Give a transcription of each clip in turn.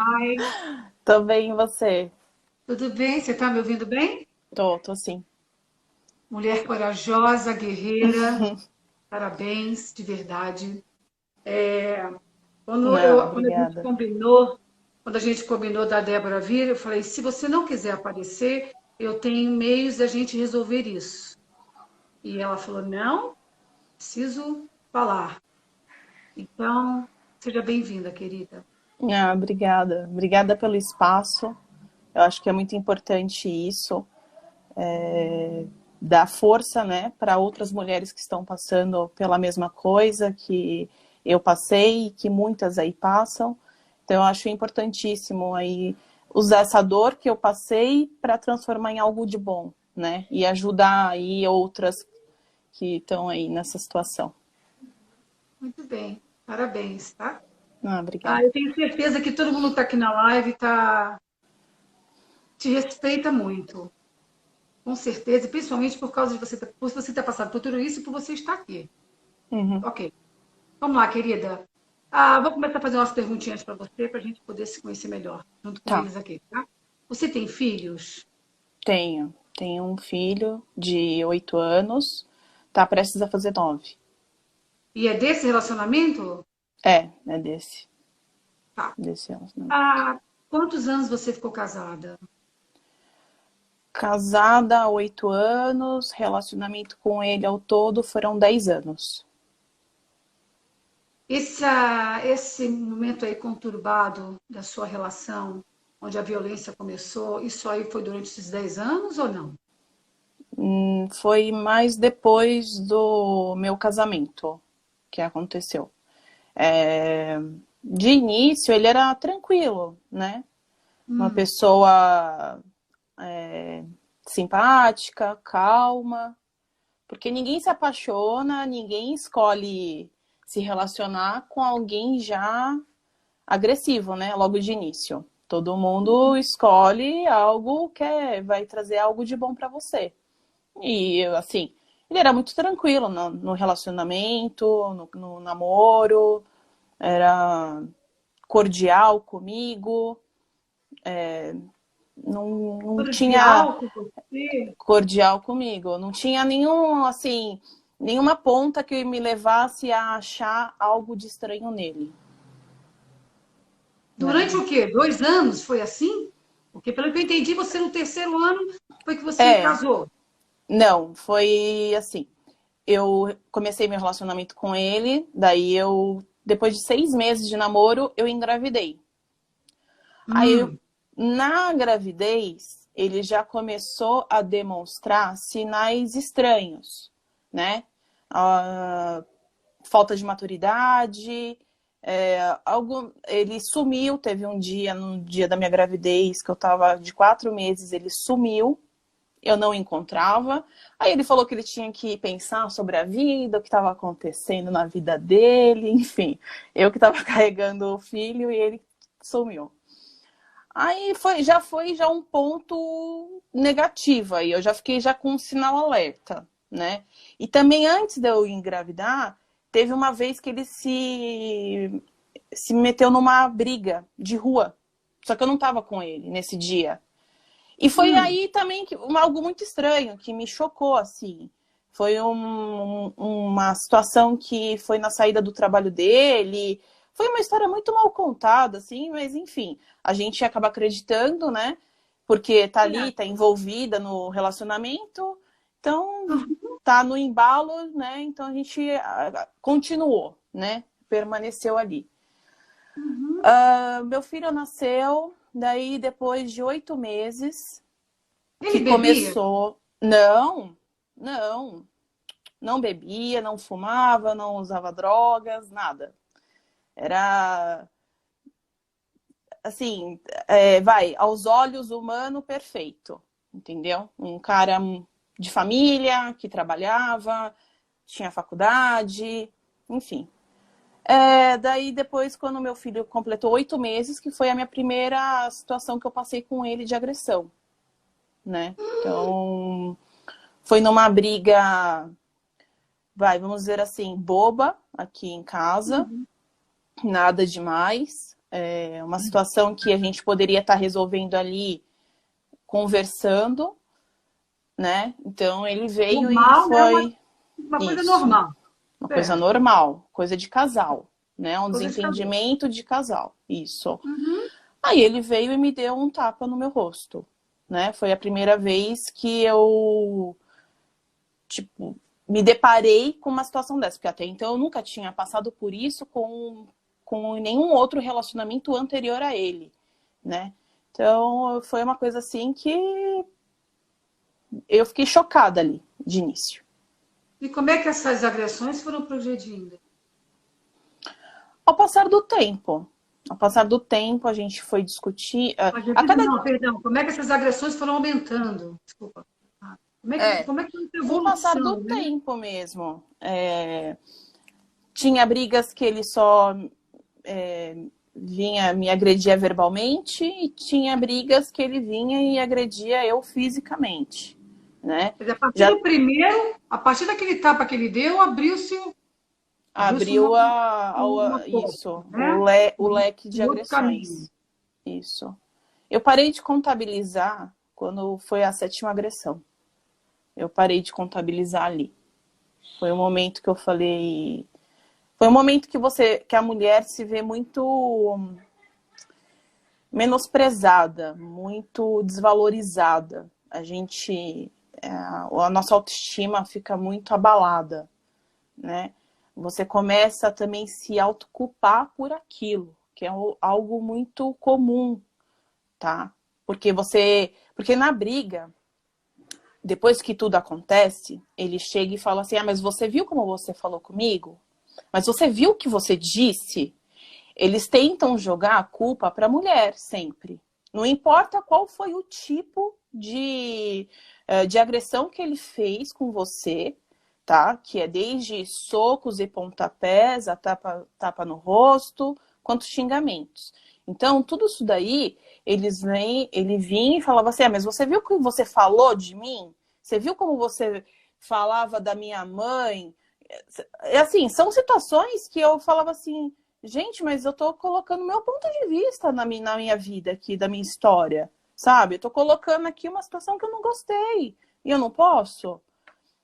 Ai, Tô bem, e você? tudo bem? Você está me ouvindo bem? Tô sim. Mulher corajosa, guerreira, parabéns, de verdade. Quando, Não, quando a gente obrigada. combinou, quando a gente combinou da Débora vir, eu falei, se você não quiser aparecer, eu tenho meios da gente resolver isso. E ela falou, não, preciso falar. Então, seja bem-vinda, querida. Ah, obrigada. Obrigada pelo espaço. Eu acho que é muito importante isso, dar força, né, para outras mulheres que estão passando pela mesma coisa que eu passei e que muitas aí passam. Então, eu acho importantíssimo aí usar essa dor que eu passei para transformar em algo de bom, né, e ajudar aí outras que estão aí nessa situação. Muito bem, parabéns, tá? Ah, Ah, obrigada. eu tenho certeza que todo mundo que está aqui na live te respeita muito. Com certeza, e principalmente por causa de por você ter passado por tudo isso e por você estar aqui. Uhum. Ok, vamos lá, querida. Vou começar a fazer umas perguntinhas para você, para a gente poder se conhecer melhor, junto com Tá, eles aqui, tá? Você tem filhos? tenho. Tenho um filho de 8 anos, tá prestes a fazer 9. E é desse relacionamento? É desse, Tá. desse relacionamento. Há quantos anos você ficou casada? Casada há 8 anos, relacionamento com ele ao todo foram 10 anos. Esse momento aí conturbado da sua relação, onde a violência começou, isso aí foi durante esses 10 anos ou não? Foi mais depois do meu casamento que aconteceu. É, de início ele era tranquilo, né? Uma Hum. pessoa simpática, calma, porque ninguém se apaixona, ninguém escolhe se relacionar com alguém já agressivo, né? Logo de início. Todo mundo escolhe algo que vai trazer algo de bom para você. E, assim, ele era muito tranquilo no relacionamento, no namoro, era cordial comigo, não tinha Cordial com você? cordial comigo. Não tinha nenhum, assim, nenhuma ponta que me levasse a achar algo de estranho nele, Durante né? o quê? 2 anos foi assim? Porque, pelo que eu entendi, você no terceiro ano foi que você É, casou. não, foi assim. Eu comecei meu relacionamento com ele, daí depois de 6 meses de namoro, eu engravidei. Aí, Hum, na gravidez, ele já começou a demonstrar sinais estranhos, né? Ah, falta de maturidade, ele sumiu, teve um dia, no dia da minha gravidez, que eu tava de 4 meses, ele sumiu, eu não encontrava. Aí ele falou que ele tinha que pensar sobre a vida, o que estava acontecendo na vida dele, enfim. Eu que estava carregando o filho e ele sumiu. Aí foi já um ponto negativo aí, eu já fiquei já com um sinal alerta, né? E também antes de eu engravidar, teve uma vez que ele se meteu numa briga de rua. Só que eu não estava com ele nesse dia. E foi hum. aí também algo muito estranho, que me chocou, assim. Foi uma situação que foi na saída do trabalho dele. Foi uma história muito mal contada, assim, mas enfim, a gente acaba acreditando, né? Porque tá ali, tá envolvida no relacionamento, então tá no embalo, né? Então a gente continuou, né? Permaneceu ali. Uhum. Meu filho nasceu, daí depois de 8 meses, Ele que bebia? começou. Não, não, não bebia, não fumava, não usava drogas, nada. Era assim, vai, aos olhos humano perfeito, entendeu? Um cara de família, que trabalhava, tinha faculdade, enfim. Daí depois, quando meu filho completou 8 meses, que foi a minha primeira situação que eu passei com ele de agressão, né? Então, foi numa briga, vamos dizer assim, boba aqui em casa, Uhum. nada demais. É uma situação que a gente poderia estar resolvendo ali, conversando, né? Então ele veio e Normal, né? foi Uma coisa isso, normal. uma coisa Certo. normal, coisa de casal, né? Um Coisa de casal. desentendimento de casal, isso. Uhum. Aí ele veio e me deu um tapa no meu rosto, né? Foi a primeira vez que eu, tipo, me deparei com uma situação dessa, porque até então eu nunca tinha passado por isso com nenhum outro relacionamento anterior a ele, né? Então foi uma coisa assim que eu fiquei chocada ali, de início. E como é que essas agressões foram progredindo? Ao passar do tempo, a gente foi discutir. A Progredindo cada. não, perdão. Como é que essas agressões foram aumentando? Desculpa. Como é que foi essa Com o passar do evolução, né? tempo mesmo. Tinha brigas que ele só vinha me agredia verbalmente e tinha brigas que ele vinha e agredia eu fisicamente, né? Quer dizer, a partir Já do primeiro, a partir daquele tapa que ele deu, abriu-se abriu uma porta, isso, né? o leque de Um outro caminho. agressões. Isso. Eu parei de contabilizar quando foi a sétima agressão. Eu parei de contabilizar ali. Foi um momento que eu falei. Foi um momento que a mulher se vê muito menosprezada, muito desvalorizada. A nossa autoestima fica muito abalada, né? Você começa a também se autoculpar por aquilo, que é algo muito comum, tá? Porque na briga, depois que tudo acontece, ele chega e fala assim: "Ah, mas você viu como você falou comigo? Mas você viu o que você disse?" Eles tentam jogar a culpa para a mulher sempre. Não importa qual foi o tipo de agressão que ele fez com você, tá? Que é desde socos e pontapés, a tapa no rosto, quanto xingamentos. Então, tudo isso daí, ele vinha e falava assim: "Ah, mas você viu o que você falou de mim? Você viu como você falava da minha mãe?" É assim, são situações que eu falava assim: gente, mas eu tô colocando meu ponto de vista na minha vida aqui, da minha história, sabe? Eu tô colocando aqui uma situação que eu não gostei e eu não posso.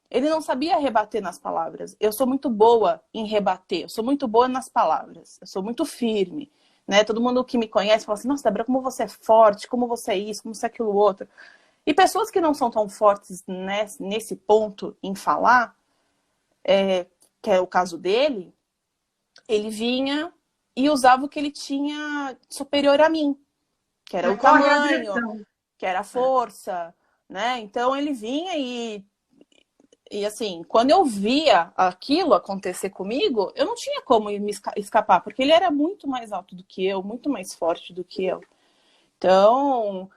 Ele não sabia rebater nas palavras. Eu sou muito boa em rebater, eu sou muito boa nas palavras, eu sou muito firme, né? Todo mundo que me conhece fala assim: "Nossa, Débora, como você é forte, como você é isso, como você é aquilo outro." E pessoas que não são tão fortes nesse ponto em falar, que é o caso dele, ele vinha e usava o que ele tinha superior a mim, que era o Recorre à tamanho, agressão. que era a É. força, né? Então ele vinha e assim, quando eu via aquilo acontecer comigo, eu não tinha como me escapar, porque ele era muito mais alto do que eu, muito mais forte do que eu. Então,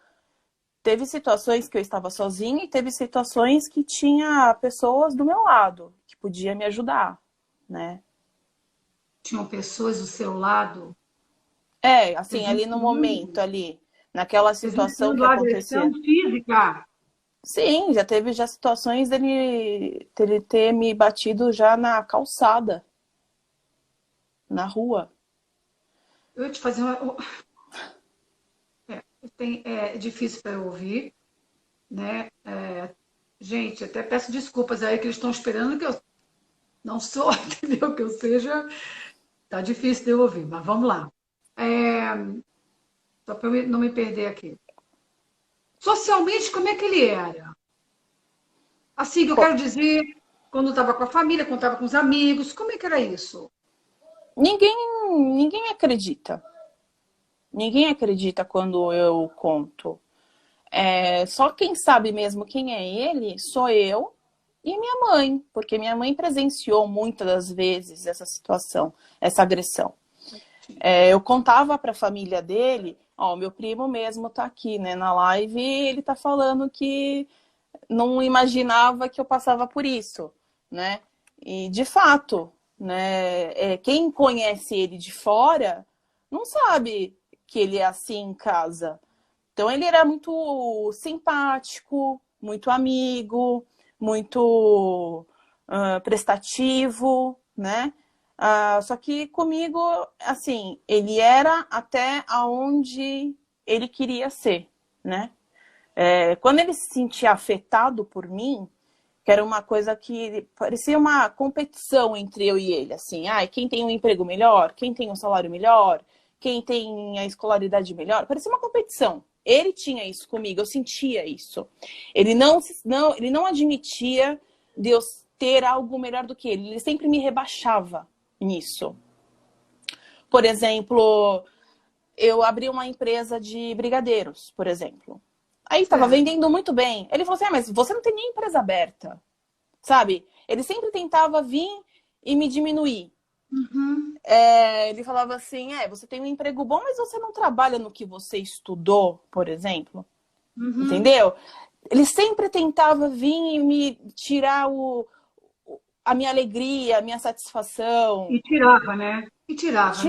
teve situações que eu estava sozinha e teve situações que tinha pessoas do meu lado que podia me ajudar, né? Tinham pessoas do seu lado Assim, ali no momento, presenciando, ali, naquela situação que presenciando a agressão acontecia. física. Sim, já teve já situações dele ter me batido já na calçada, na rua. Eu ia te fazer uma. É difícil para eu ouvir, né? Gente, até peço desculpas aí que eles estão esperando que eu não sou, entendeu? Que eu seja. Tá difícil de eu ouvir, mas vamos lá. Só para eu não me perder aqui. Socialmente, como é que ele era? Assim, que eu quero dizer, quando estava com a família, quando estava com os amigos, como é que era isso? Ninguém, ninguém acredita. Ninguém acredita quando eu conto. Só quem sabe mesmo quem é ele sou eu e minha mãe, porque minha mãe presenciou muitas das vezes essa situação, essa agressão. Eu contava para a família dele: ó, meu primo mesmo tá aqui, né, na live, e ele tá falando que não imaginava que eu passava por isso, né? E de fato, né, quem conhece ele de fora não sabe que ele é assim em casa. Então ele era muito simpático, muito amigo, muito prestativo, né? Só que comigo, assim, ele era até aonde ele queria ser, né? Quando ele se sentia afetado por mim, que era uma coisa que parecia uma competição entre eu e ele, assim, quem tem um emprego melhor, quem tem um salário melhor, quem tem a escolaridade melhor, parecia uma competição. Ele tinha isso comigo, eu sentia isso. Ele não admitia de eu ter algo melhor do que ele sempre me rebaixava nisso. Por exemplo, eu abri uma empresa de brigadeiros, por exemplo. Aí estava vendendo muito bem. Ele falou assim, mas você não tem nem empresa aberta, sabe? Ele sempre tentava vir e me diminuir. Uhum. Ele falava assim, você tem um emprego bom, mas você não trabalha no que você estudou, por exemplo. Uhum. Entendeu? Ele sempre tentava vir e me tirar a minha alegria, a minha satisfação. E tirava, né? E tirava,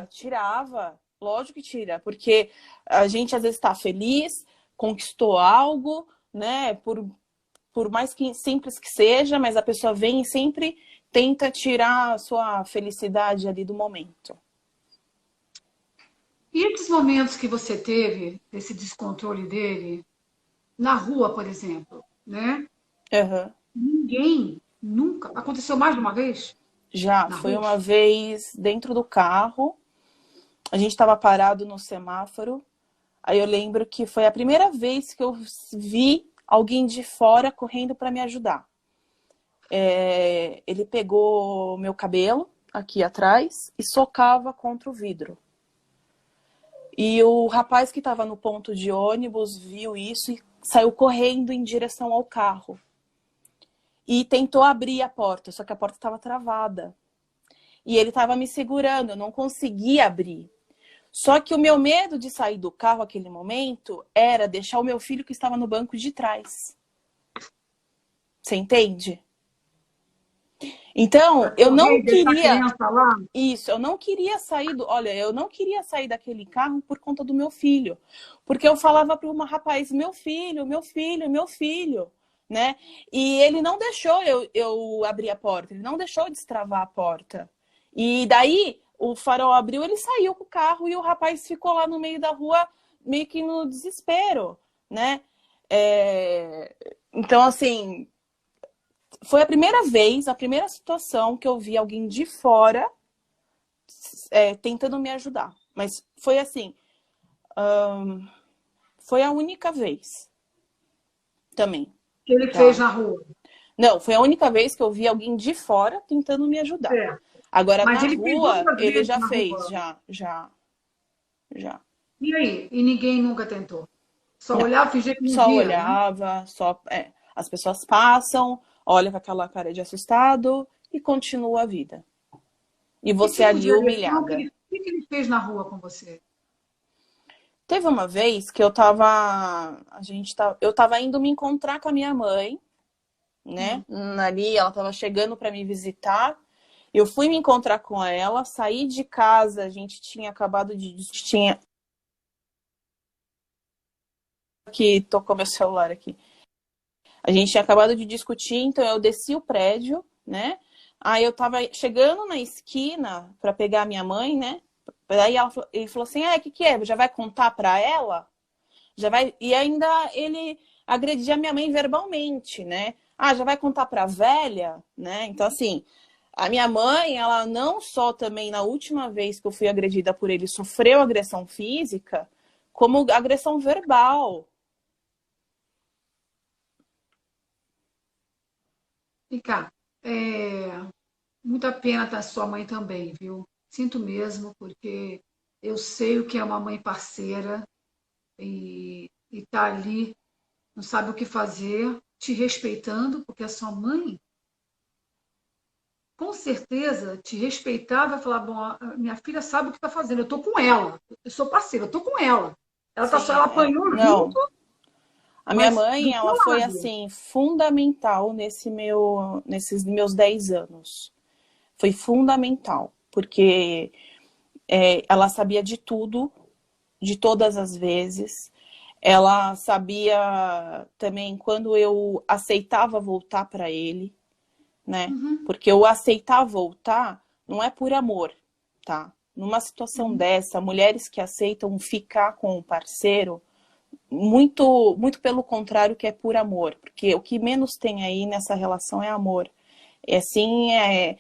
né? Tirava. Lógico que tira, porque a gente às vezes está feliz, conquistou algo, né? Por mais que simples que seja, mas a pessoa vem e sempre tenta tirar a sua felicidade ali do momento. E esses momentos que você teve, esse descontrole dele, na rua, por exemplo, né? Uhum. Ninguém nunca. Aconteceu mais de uma vez? Já, Na foi rua? uma vez dentro do carro, a gente estava parado no semáforo, aí eu lembro que foi a primeira vez que eu vi alguém de fora correndo para me ajudar. Ele pegou meu cabelo aqui atrás e socava contra o vidro. E o rapaz que estava no ponto de ônibus viu isso e saiu correndo em direção ao carro. E tentou abrir a porta, só que a porta estava travada. E ele estava me segurando, eu não conseguia abrir. Só que o meu medo de sair do carro naquele momento era deixar o meu filho que estava no banco de trás. Você entende? Então, eu não queria isso, eu não queria sair eu não queria sair daquele carro por conta do meu filho, porque eu falava para uma rapaz, meu filho, né? E ele não deixou eu abrir a porta, ele não deixou eu destravar a porta. E daí o farol abriu, ele saiu com o carro e o rapaz ficou lá no meio da rua, meio que no desespero, né? Então, assim, foi a primeira situação que eu vi alguém de fora tentando me ajudar. Mas foi assim, foi a única vez também. Que ele fez na rua? Não, foi a única vez que eu vi alguém de fora tentando me ajudar. Agora, mas na ele rua, ele já fez, rua. já. E aí? E ninguém nunca tentou? Só Não. olhava, fingia que não Só via, olhava, né? As pessoas passam, olham com aquela cara de assustado e continua a vida. E você ali humilhada. O que ele fez na rua com você? Teve uma vez que eu tava indo me encontrar com a minha mãe, né? Ali ela tava chegando para me visitar. Eu fui me encontrar com ela, saí de casa, a gente tinha acabado de que tocou meu celular aqui. A gente tinha acabado de discutir, então eu desci o prédio, né? Aí eu tava chegando na esquina para pegar a minha mãe, né? Daí ele falou assim, o que é? Já vai contar para ela? E ainda ele agredia a minha mãe verbalmente, né? Já vai contar para a velha, né? Então, assim, a minha mãe, ela não só também, na última vez que eu fui agredida por ele, sofreu agressão física, como agressão verbal. Vem cá, muita pena da sua mãe também, viu? Sinto mesmo, porque eu sei o que é uma mãe parceira e tá ali, não sabe o que fazer, te respeitando, porque a sua mãe, com certeza, te respeitava e falava, bom, a minha filha sabe o que está fazendo, eu tô com ela, eu sou parceira, eu tô com ela. Ela apanhou Não. junto. A minha mãe, ela foi, assim, fundamental nesses meus 10 anos. Foi fundamental, porque ela sabia de tudo, de todas as vezes. Ela sabia também quando eu aceitava voltar para ele, né? Porque eu aceitar voltar não é por amor, tá? Numa situação dessa, mulheres que aceitam ficar com o parceiro, muito, muito pelo contrário, que é por amor. Porque o que menos tem aí nessa relação é amor. É assim, é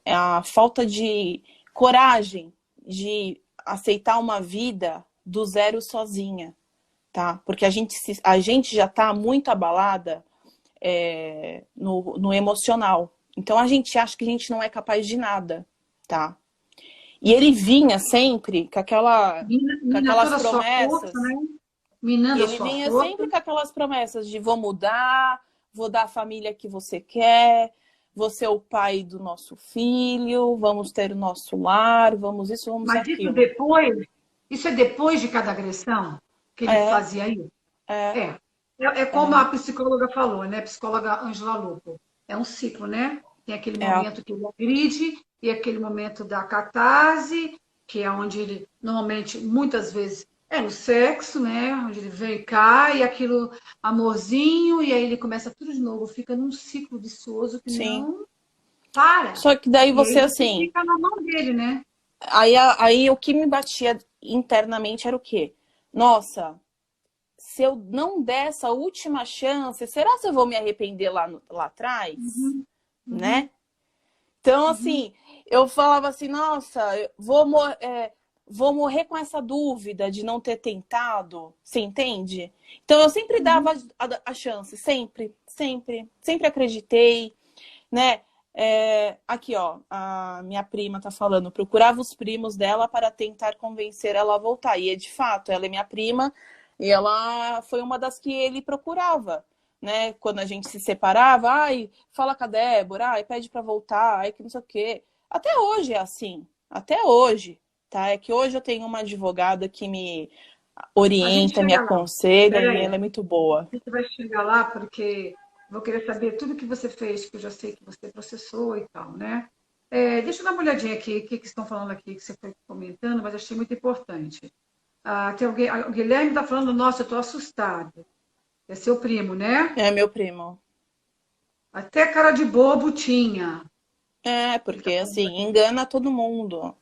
a falta de coragem de aceitar uma vida do zero sozinha, tá? Porque a gente já tá muito abalada no emocional. Então a gente acha que a gente não é capaz de nada, tá? E ele vinha sempre com com Mina aquelas toda a sua promessas. força, né? E Minando a ele sua vinha força. sempre com aquelas promessas de vou mudar, vou dar a família que você quer, vou ser o pai do nosso filho, vamos ter o nosso lar, vamos isso, vamos Mas aquilo. isso é depois de cada agressão que ele É, fazia isso? é, É. É como a psicóloga falou, né? A psicóloga Angela Lupo. É um ciclo, né? Tem aquele é, momento que ele agride e aquele momento da catarse, que é onde ele, normalmente, muitas vezes, é no sexo, né? Onde ele vem cá e aquilo, amorzinho, e aí ele começa tudo de novo. Fica num ciclo vicioso que sim. não para. Só que daí E aí você, você assim, fica na mão dele, né? aí o que me batia internamente era o quê? Nossa, se eu não der essa última chance, será que eu vou me arrepender lá atrás? Uhum, Né? uhum, Então, uhum. assim, eu falava assim, nossa, vou morrer com essa dúvida de não ter tentado, você entende? Então, eu sempre dava a chance, sempre, sempre, sempre acreditei, né? Aqui, ó, a minha prima tá falando, procurava os primos dela para tentar convencer ela a voltar. E, de fato, ela é minha prima e ela foi uma das que ele procurava, né? Quando a gente se separava, ai, fala com a Débora, ai, pede para voltar, ai, que não sei o quê. Até hoje é assim, até hoje, tá? É que hoje eu tenho uma advogada que me A gente orienta, me chega lá. aconselha e Peraí. ela é muito boa. A gente vai chegar lá porque vou querer saber tudo que você fez, que eu já sei que você processou e tal, né? Deixa eu dar uma olhadinha aqui, o que estão falando aqui, que você foi comentando, mas achei muito importante. Tem alguém, o Guilherme está falando, nossa, eu estou assustado. É seu primo, né? É meu primo. Até cara de bobo tinha. É, Ele está porque falando assim, aqui. engana todo mundo.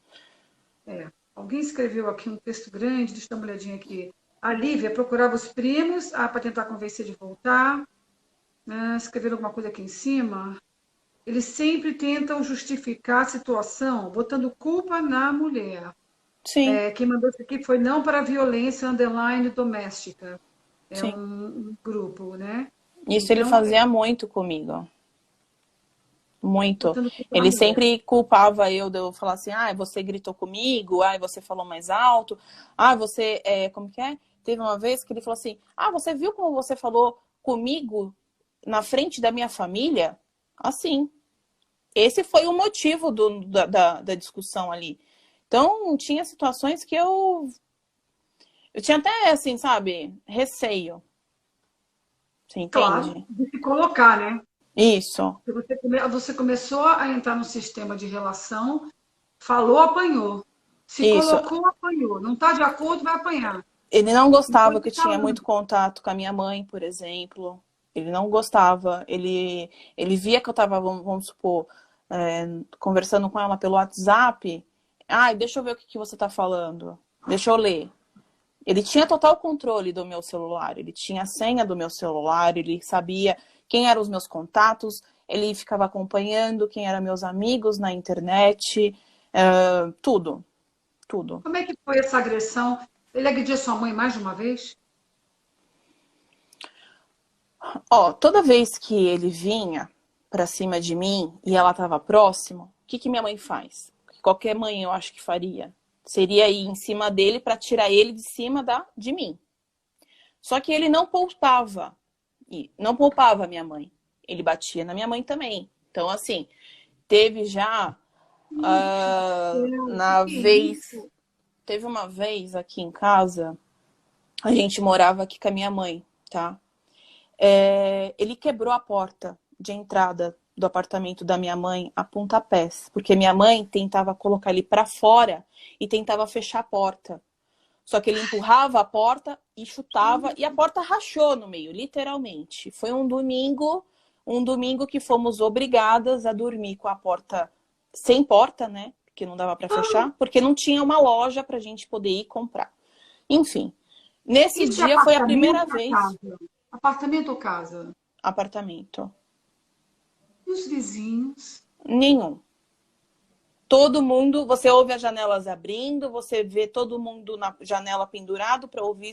Alguém escreveu aqui um texto grande, deixa eu dar uma olhadinha aqui. A Lívia procurava os primos para tentar convencer de voltar. Escreveram alguma coisa aqui em cima. Eles sempre tentam justificar a situação, botando culpa na mulher. Sim, Quem mandou isso aqui foi não para a violência underline doméstica. É sim. um grupo, né? Isso ele Então, fazia muito comigo. Muito. botando culpa na Ele mulher. sempre culpava eu de eu falar assim, ah, você gritou comigo, ah, você falou mais alto, ah, você, como que é? Teve uma vez que ele falou assim, ah, você viu como você falou comigo na frente da minha família? Assim. Esse foi o motivo da discussão ali. Então, tinha situações que eu tinha até, assim, sabe, receio. Você Claro, entende? de se colocar, né? Isso. Você começou a entrar no sistema de relação, falou, apanhou. Se Isso. colocou, apanhou. Não está de acordo, vai apanhar. Ele não Não gostava pode que eu ficar tinha falando. muito contato com a minha mãe, por exemplo. Ele não gostava. Ele via que eu estava, vamos supor, conversando com ela pelo WhatsApp. Ai, deixa eu ver o que você está falando. Deixa eu ler. Ele tinha total controle do meu celular. Ele tinha a senha do meu celular. Ele sabia quem eram os meus contatos. Ele ficava acompanhando quem eram meus amigos na internet. Tudo, tudo. Como é que foi essa agressão? Ele agrediu sua mãe mais de uma vez? Ó, toda vez que ele vinha pra cima de mim e ela tava próximo, o que que minha mãe faz? Qualquer mãe eu acho que faria. Seria ir em cima dele pra tirar ele de cima de mim. Só que ele não poupava. E não poupava a minha mãe. Ele batia na minha mãe também. Então, assim, teve já na Que vez. isso? Teve uma vez aqui em casa, a gente morava aqui com a minha mãe, tá? Ele quebrou a porta de entrada do apartamento da minha mãe a pontapés, porque minha mãe tentava colocar ele para fora e tentava fechar a porta. Só que ele empurrava a porta e chutava e a porta rachou no meio, literalmente. Foi um domingo que fomos obrigadas a dormir com a porta sem porta, né? Porque não dava para fechar, porque não tinha uma loja pra gente poder ir comprar. Enfim, nesse Isso é dia foi a primeira apartamento ou vez. casa? Apartamento ou casa? Apartamento. E os vizinhos? Nenhum. Todo mundo, você ouve as janelas abrindo, você vê todo mundo na janela pendurado para ouvir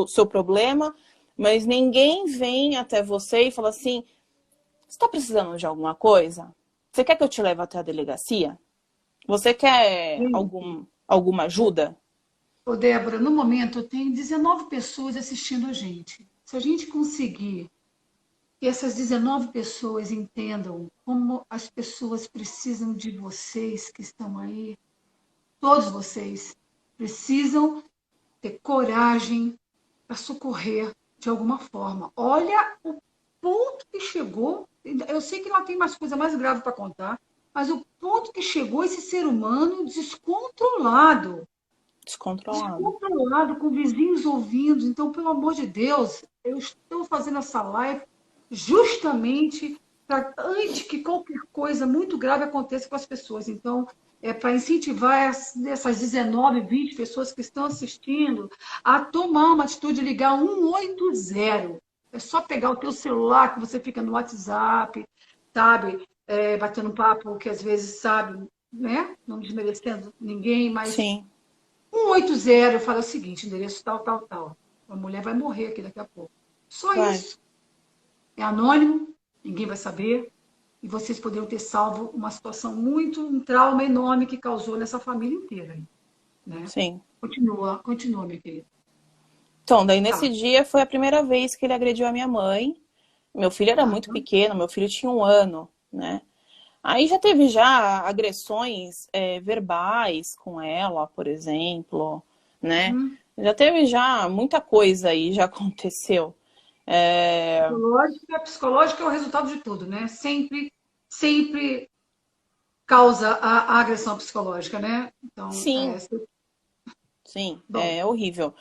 seu problema, mas ninguém vem até você e fala assim: você está precisando de alguma coisa? Você quer que eu te leve até a delegacia? Você quer Gente, alguma ajuda? ô Débora, no momento eu tenho 19 pessoas assistindo a gente. Se a gente conseguir que essas 19 pessoas entendam como as pessoas precisam de vocês que estão aí, todos vocês precisam ter coragem para socorrer de alguma forma. Olha o ponto que chegou. Eu sei que ela tem mais coisa mais grave para contar, mas o ponto que chegou esse ser humano descontrolado. Descontrolado. Descontrolado, com vizinhos ouvindo. Então, pelo amor de Deus, eu estou fazendo essa live justamente para, antes que qualquer coisa muito grave aconteça com as pessoas. Então, é para incentivar essas 19, 20 pessoas que estão assistindo a tomar uma atitude de ligar 180. É só pegar o teu celular, que você fica no WhatsApp, sabe? Batendo papo, que às vezes, sabe, né? Não desmerecendo ninguém, mas Sim, 180, eu falo o seguinte, endereço tal, tal, tal. A mulher vai morrer aqui daqui a pouco. Só vai. isso. É anônimo, ninguém vai saber. E vocês poderiam ter salvo uma situação um trauma enorme que causou nessa família inteira. Né? Sim. Continua, minha querida. Então, daí nesse Tá, dia foi a primeira vez que ele agrediu a minha mãe. Meu filho era tá. muito pequeno, meu filho tinha 1 ano, né? Aí já teve já agressões verbais com ela, por exemplo, né? Uhum. Já teve já muita coisa aí, já aconteceu. É, Psicológica é o resultado de tudo, né? Sempre causa a agressão psicológica, né? Então, sim, sim, bom. é horrível.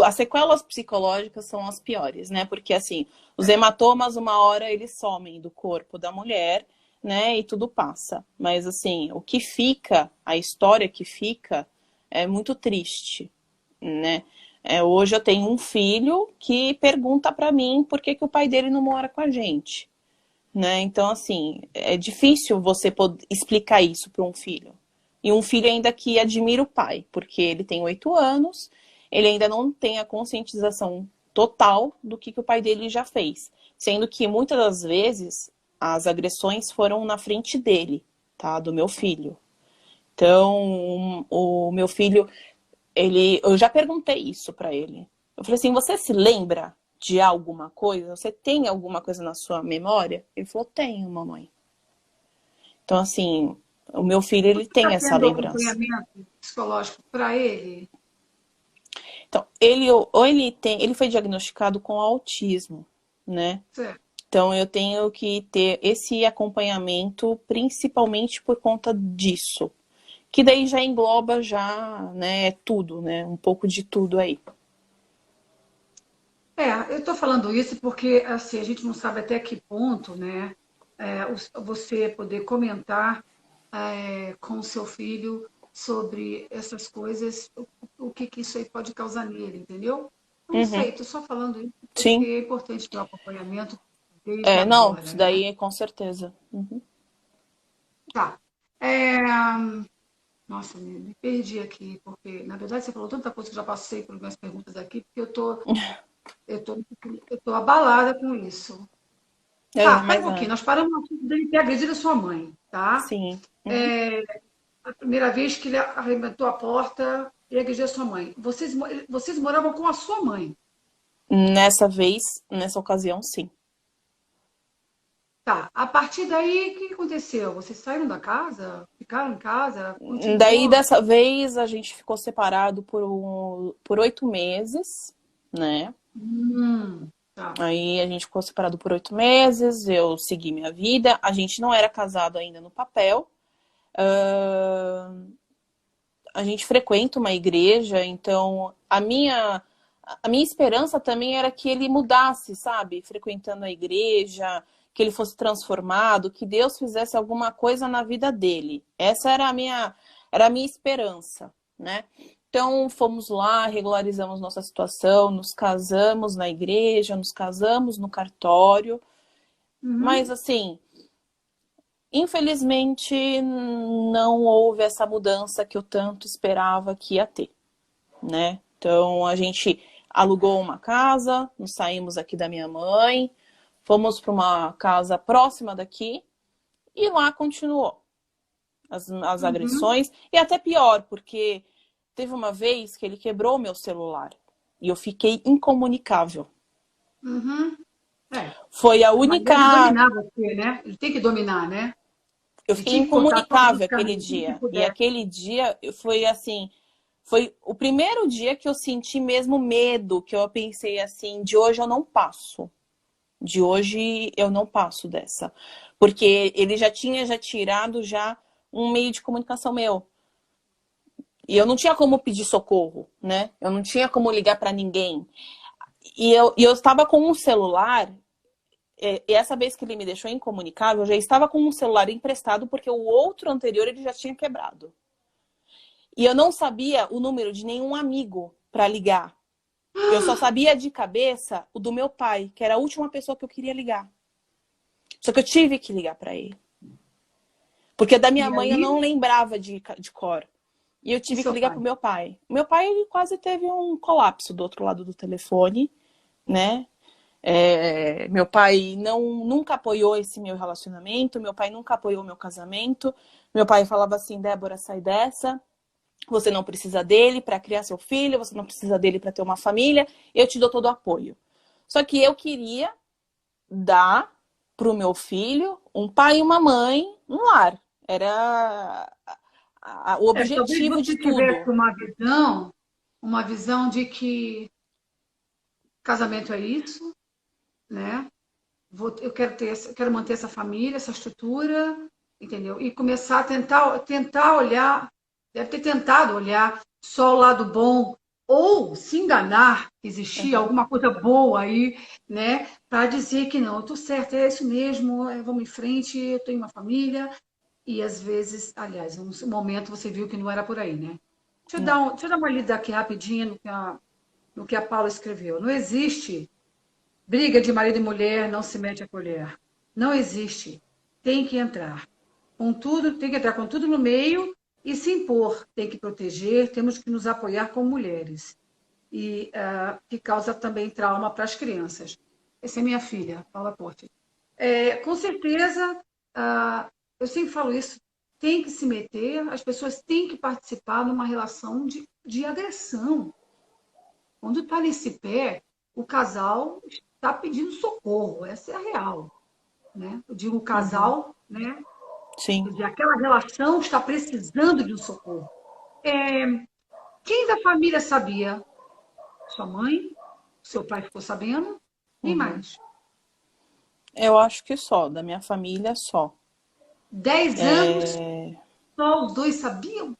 As sequelas psicológicas são as piores, né? Porque assim, os hematomas, uma hora eles somem do corpo da mulher, né? E tudo passa. Mas assim, o que fica, a história que fica, é muito triste, né? Hoje eu tenho um filho que pergunta pra mim por que que o pai dele não mora com a gente, né? Então, assim, é difícil você poder explicar isso para um filho. E um filho ainda que admira o pai, porque ele tem 8 anos, ele ainda não tem a conscientização total do que o pai dele já fez. Sendo que muitas das vezes as agressões foram na frente dele, tá? Do meu filho. Então, o meu filho, eu já perguntei isso para ele. Eu falei assim: você se lembra de alguma coisa? Você tem alguma coisa na sua memória? Ele falou: tenho, mamãe. Então, assim, o meu filho, ele Você está tem essa tendo lembrança. acompanhamento psicológico para ele? Então, ele foi diagnosticado com autismo, né? Certo. Então, eu tenho que ter esse acompanhamento principalmente por conta disso. Que daí já engloba já, né, tudo, né? Um pouco de tudo aí. Eu estou falando isso porque assim, a gente não sabe até que ponto, né, você poder comentar com o seu filho sobre essas coisas, o que, que isso aí pode causar nele, entendeu? Não sei, Uhum. estou só falando isso porque Sim. é importante para o acompanhamento desde Não, agora, isso né? daí com certeza. Uhum. Tá. É, Nossa, me perdi aqui, porque na verdade você falou tanta coisa que eu já passei por minhas perguntas aqui, porque eu tô, eu tô abalada com isso. Tá, pera um Mas, pouquinho. Nós paramos no assunto dele ter agredido a sua mãe, tá? sim. Uhum. A primeira vez que ele arrebentou a porta e agrediu a sua mãe. Vocês moravam com a sua mãe. Nessa vez, nessa ocasião, sim. Tá. A partir daí, o que aconteceu? Vocês saíram da casa? Ficaram em casa? Daí, Continuou? dessa vez, a gente ficou separado por 8 meses, né? Tá. Aí a gente ficou separado por 8 meses, eu segui minha vida. A gente não era casado ainda no papel. A gente frequenta uma igreja, então a minha esperança também era que ele mudasse, sabe? Frequentando a igreja, que ele fosse transformado, que Deus fizesse alguma coisa na vida dele. Essa era a minha esperança, né? Então, fomos lá, regularizamos nossa situação, nos casamos na igreja, nos casamos no cartório. Mas, assim, infelizmente, não houve essa mudança que eu tanto esperava que ia ter, né? Então, a gente alugou uma casa, nos saímos aqui da minha mãe, fomos para uma casa próxima daqui e lá continuou as agressões. E até pior, porque teve uma vez que ele quebrou o meu celular e eu fiquei incomunicável. Foi a Mas deve única... dominar você, né? Ele tem que dominar, né? Eu Ele fiquei tinha que cortar todos os incomunicável aquele caminhos, tudo que dia. E puder. aquele dia foi assim... Foi o primeiro dia que eu senti mesmo medo, que eu pensei assim, de hoje eu não passo. De hoje eu não passo dessa. Porque ele já tinha tirado um meio de comunicação meu. E eu não tinha como pedir socorro, né? Eu não tinha como ligar para ninguém. E eu estava com um celular, e essa vez que ele me deixou incomunicável, eu já estava com um celular emprestado, porque o outro anterior ele já tinha quebrado. E eu não sabia o número de nenhum amigo para ligar. Eu só sabia de cabeça o do meu pai, que era a última pessoa que eu queria ligar. Só que eu tive que ligar para ele. Porque da minha E mãe eu aí, não lembrava de cor. E eu e tive que seu ligar pai? pro meu pai. O meu pai ele quase teve um colapso do outro lado do telefone, né? Meu pai nunca apoiou esse meu relacionamento, meu pai nunca apoiou meu casamento. Meu pai falava assim, Débora, sai dessa. Você não precisa dele para criar seu filho, você não precisa dele para ter uma família, eu te dou todo o apoio. Só que eu queria dar pro meu filho um pai e uma mãe, um lar. Era o Talvez objetivo de você tudo. tivesse uma visão de que casamento é isso, né? Eu quero quero manter essa família, essa estrutura, entendeu? E começar a tentar olhar, deve ter tentado olhar só o lado bom, ou se enganar, existia Uhum. alguma coisa boa aí, né? Para dizer que não, eu estou certa, é isso mesmo, vamos em frente, eu tenho uma família. E às vezes, aliás, em um momento você viu que não era por aí, né? Não. Deixa eu dar uma lida aqui rapidinho no que a Paula escreveu. Não existe briga de marido e mulher, não se mete a colher. Não existe. Tem que entrar. Tem que entrar com tudo no meio e se impor. Tem que proteger, temos que nos apoiar como mulheres. E que causa também trauma para as crianças. Essa é minha filha, Paula Porte. Com certeza, eu sempre falo isso, tem que se meter, as pessoas têm que participar numa relação de agressão. Quando está nesse pé, o casal está pedindo socorro, essa é a real. Né? Eu digo o Uhum. casal, né? Sim. Quer dizer, aquela relação está precisando de um socorro. Quem da família sabia? Sua mãe? Seu pai ficou sabendo? Quem Uhum. mais? Eu acho que só, da minha família só. 10 anos, só os dois sabiam?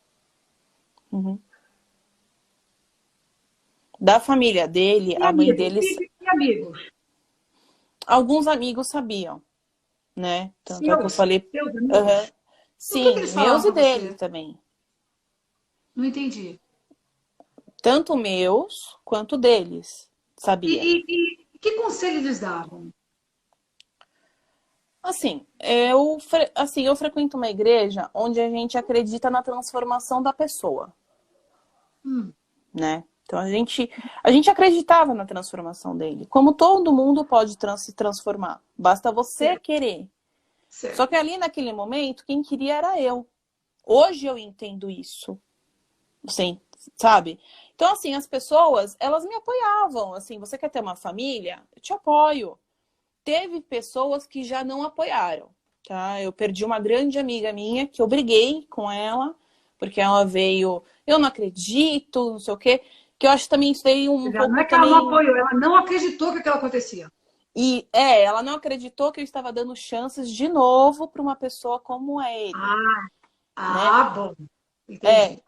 Uhum. Da família dele, E a mãe amigos? deles, E amigos? alguns amigos sabiam, né? Tanto é que eu Seus? falei, Seus amigos? uhum. O que Sim, eles meus falavam e para dele você? também. Não entendi. Tanto meus quanto deles, E, sabia? que conselho eles davam? Assim, eu frequento uma igreja onde a gente acredita na transformação da pessoa, Hum, né? Então a gente acreditava na transformação dele. Como todo mundo pode se transformar, basta você certo, querer. Só certo. que ali naquele momento, quem queria era eu. Hoje eu entendo isso, assim, sabe? Então, assim, as pessoas, elas me apoiavam. Assim, você quer ter uma família? Eu te apoio. Teve pessoas que já não apoiaram, tá? Eu perdi uma grande amiga minha que eu briguei com ela, porque ela veio, eu não acredito, não sei o quê, que eu acho também isso aí um Não pouco é que ela não também. apoiou, ela não acreditou que aquilo acontecia. E ela não acreditou que eu estava dando chances de novo para uma pessoa como ele, Ah, né? bom. É, Entendi.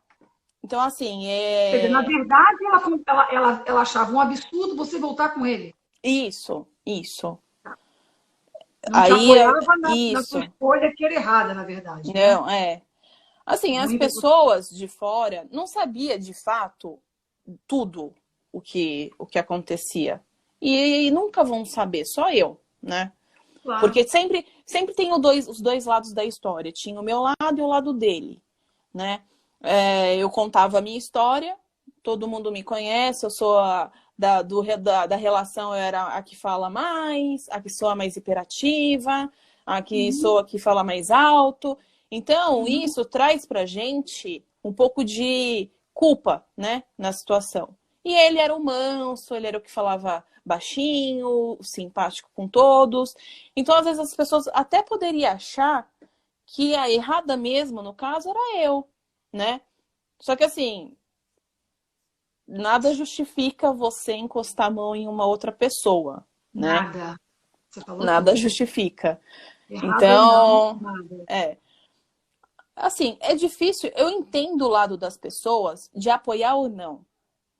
então assim, Quer dizer, na verdade, ela achava um absurdo você voltar com ele. isso, isso. Não te Aí, apoiava na sua isso. escolha que era errada, na verdade, né? Não, é. Assim, as Muita. pessoas de fora não sabia de fato tudo o que acontecia. E nunca vão saber, só eu, né? Claro. Porque sempre tem os dois lados da história. Tinha o meu lado e o lado dele, né? Eu contava a minha história, todo mundo me conhece, eu sou da relação, eu era a que fala mais, a que sou a mais hiperativa, a que Uhum, sou a que fala mais alto. Então, uhum. isso traz pra gente um pouco de culpa, né, na situação. E ele era o manso, ele era o que falava baixinho, simpático com todos. Então, às vezes, as pessoas até poderiam achar que a errada mesmo, no caso, era eu, né? Só que assim, nada justifica você encostar a mão em uma outra pessoa, né? Nada. Você falou Nada tudo. justifica. Errado ou não, Então, nada. é. Assim, é difícil, eu entendo o lado das pessoas de apoiar ou não,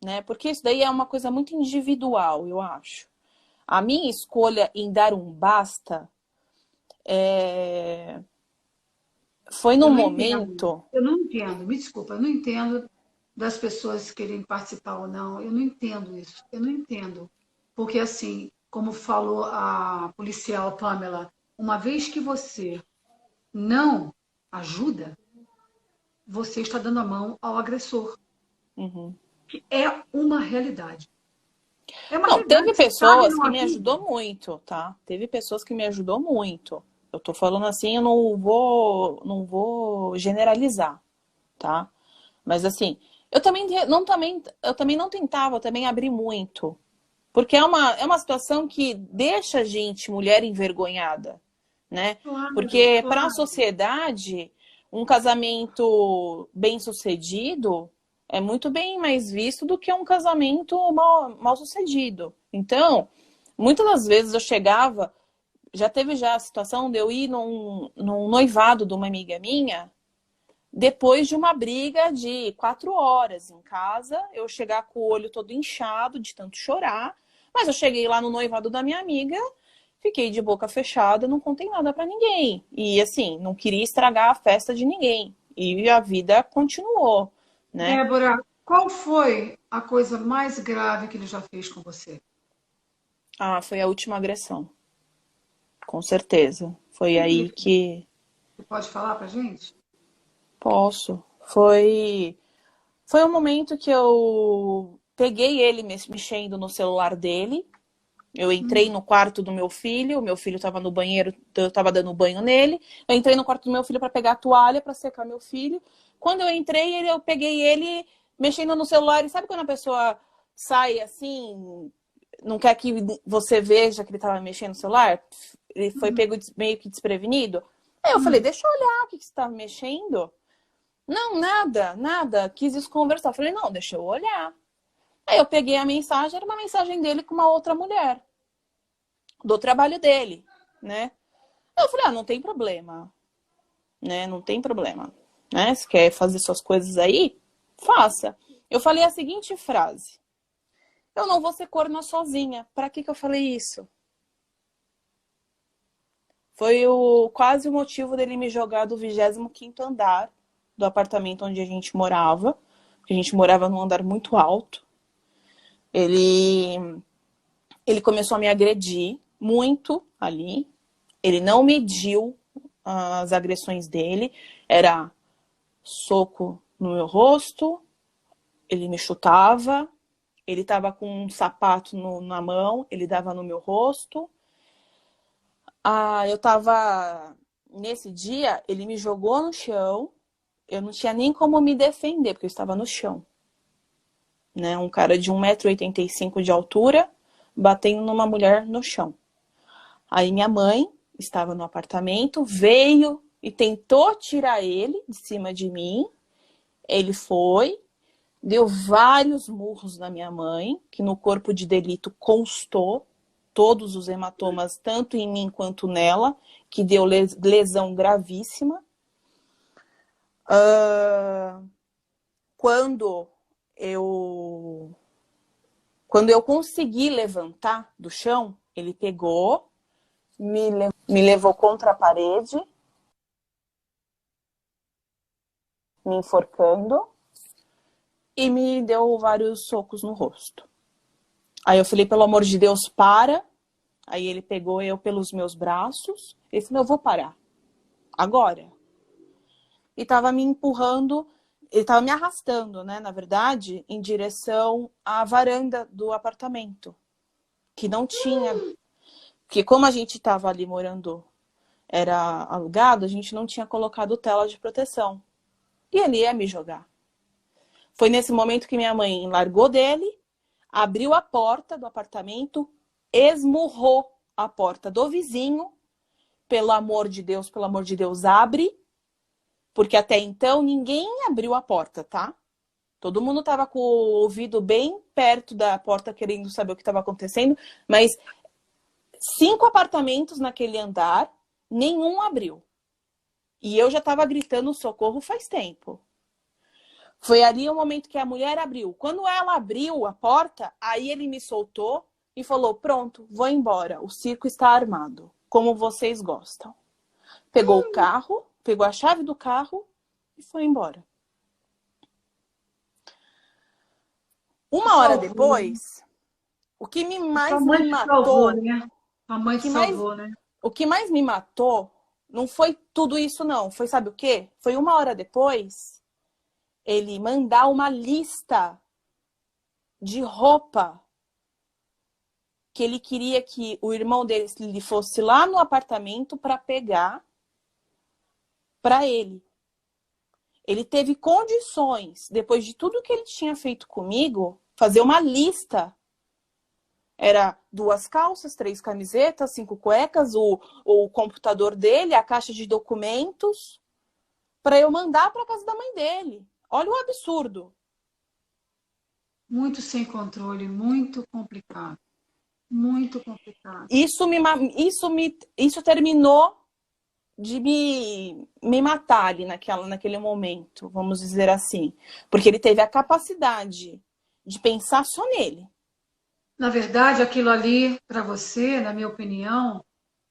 né? Porque isso daí é uma coisa muito individual, eu acho. A minha escolha em dar um basta foi no Eu não entendo. momento. Eu não entendo. Me desculpa, eu não entendo das pessoas querem participar ou não. Eu não entendo isso. Eu não entendo. Porque, assim, como falou a policial Pamela, uma vez que você não ajuda, você está dando a mão ao agressor, Uhum. que é uma realidade. É uma Não, teve realidade. Você sabe e pessoas não que me ajuda. ajudou muito, tá? Teve pessoas que me ajudou muito. Eu tô falando assim, eu não vou generalizar, tá? Mas assim, eu também não tentava, eu também abri muito. Porque é uma situação que deixa a gente, mulher, envergonhada, né? Claro, Porque para a claro. sociedade, um casamento bem-sucedido é muito bem mais visto do que um casamento mal-sucedido. Então, muitas das vezes eu chegava, já a situação de eu ir num noivado de uma amiga minha, depois de uma briga de 4 horas em casa, eu chegar com o olho todo inchado de tanto chorar, mas eu cheguei lá no noivado da minha amiga, fiquei de boca fechada, não contei nada pra ninguém. E assim, não queria estragar a festa de ninguém. E a vida continuou, né? Débora, qual foi a coisa mais grave que ele já fez com você? Ah, foi a última agressão, com certeza. Foi O que ele aí fez? que Você pode falar pra gente? posso. Foi um momento que eu peguei ele mexendo no celular dele. Eu entrei Hum, no quarto do meu filho estava no banheiro, eu estava dando banho nele. Eu entrei no quarto do meu filho para pegar a toalha para secar meu filho. Quando eu entrei, eu peguei ele mexendo no celular. E sabe quando a pessoa sai assim, não quer que você veja que ele estava mexendo no celular? Ele foi hum, pego meio que desprevenido. Aí eu falei, hum. deixa eu olhar o que você estava mexendo. Não, nada, nada. Quis desconversar. Eu falei, não, deixa eu olhar. Aí eu peguei a mensagem, era uma mensagem dele com uma outra mulher do trabalho dele, né? Eu falei, não tem problema, né? Não tem problema, né? Se quer fazer suas coisas aí, faça. Eu falei a seguinte frase: eu não vou ser corna sozinha. Pra que eu falei isso? Foi quase o motivo dele me jogar do 25º andar do apartamento onde a gente morava. Porque a gente morava num andar muito alto. Ele, ele começou a me agredir muito ali. Ele não mediu as agressões dele. Era soco no meu rosto, ele me chutava, ele tava com um sapato na mão, ele dava no meu rosto. Eu tava. Nesse dia, ele me jogou no chão, eu não tinha nem como me defender, porque eu estava no chão. Né? Um cara de 1,85 m de altura, batendo numa mulher no chão. Aí minha mãe estava no apartamento, veio e tentou tirar ele de cima de mim. Ele foi, deu vários murros na minha mãe, que no corpo de delito constou todos os hematomas, tanto em mim quanto nela, que deu lesão gravíssima. Quando eu quando eu consegui levantar do chão, ele pegou, me levou contra a parede, me enforcando e me deu vários socos no rosto. Aí eu falei, pelo amor de Deus, para. Aí ele pegou eu pelos meus braços. Ele falou, eu vou parar. Agora. E tava me empurrando, ele tava me arrastando, né, na verdade, em direção à varanda do apartamento. Que não tinha... Porque como a gente tava ali morando, era alugado, a gente não tinha colocado tela de proteção. E ele ia me jogar. Foi nesse momento que minha mãe largou dele, abriu a porta do apartamento, esmurrou a porta do vizinho. Pelo amor de Deus, abre. Porque até então ninguém abriu a porta, tá? Todo mundo tava com o ouvido bem perto da porta, querendo saber o que estava acontecendo. Mas 5 apartamentos naquele andar, nenhum abriu. E eu já tava gritando socorro faz tempo. Foi ali o momento que a mulher abriu. Quando ela abriu a porta, aí ele me soltou e falou, pronto, vou embora. O circo está armado, como vocês gostam. Pegou o carro, pegou a chave do carro e foi embora. Uma hora depois, o que mais me matou... Salvou, né? A mãe te salvou, né? O que mais me matou não foi tudo isso, não. Foi, sabe o quê? Foi uma hora depois, ele mandar uma lista de roupa que ele queria que o irmão dele fosse lá no apartamento para pegar para ele. Ele teve condições, depois de tudo que ele tinha feito comigo, fazer uma lista. Era 2 calças, 3 camisetas, 5 cuecas, o computador dele, a caixa de documentos, para eu mandar para casa da mãe dele. Olha o absurdo. Muito sem controle, muito complicado. Muito complicado. Isso terminou de me matar ali naquele momento, vamos dizer assim. Porque ele teve a capacidade de pensar só nele. Na verdade, aquilo ali, para você, na minha opinião,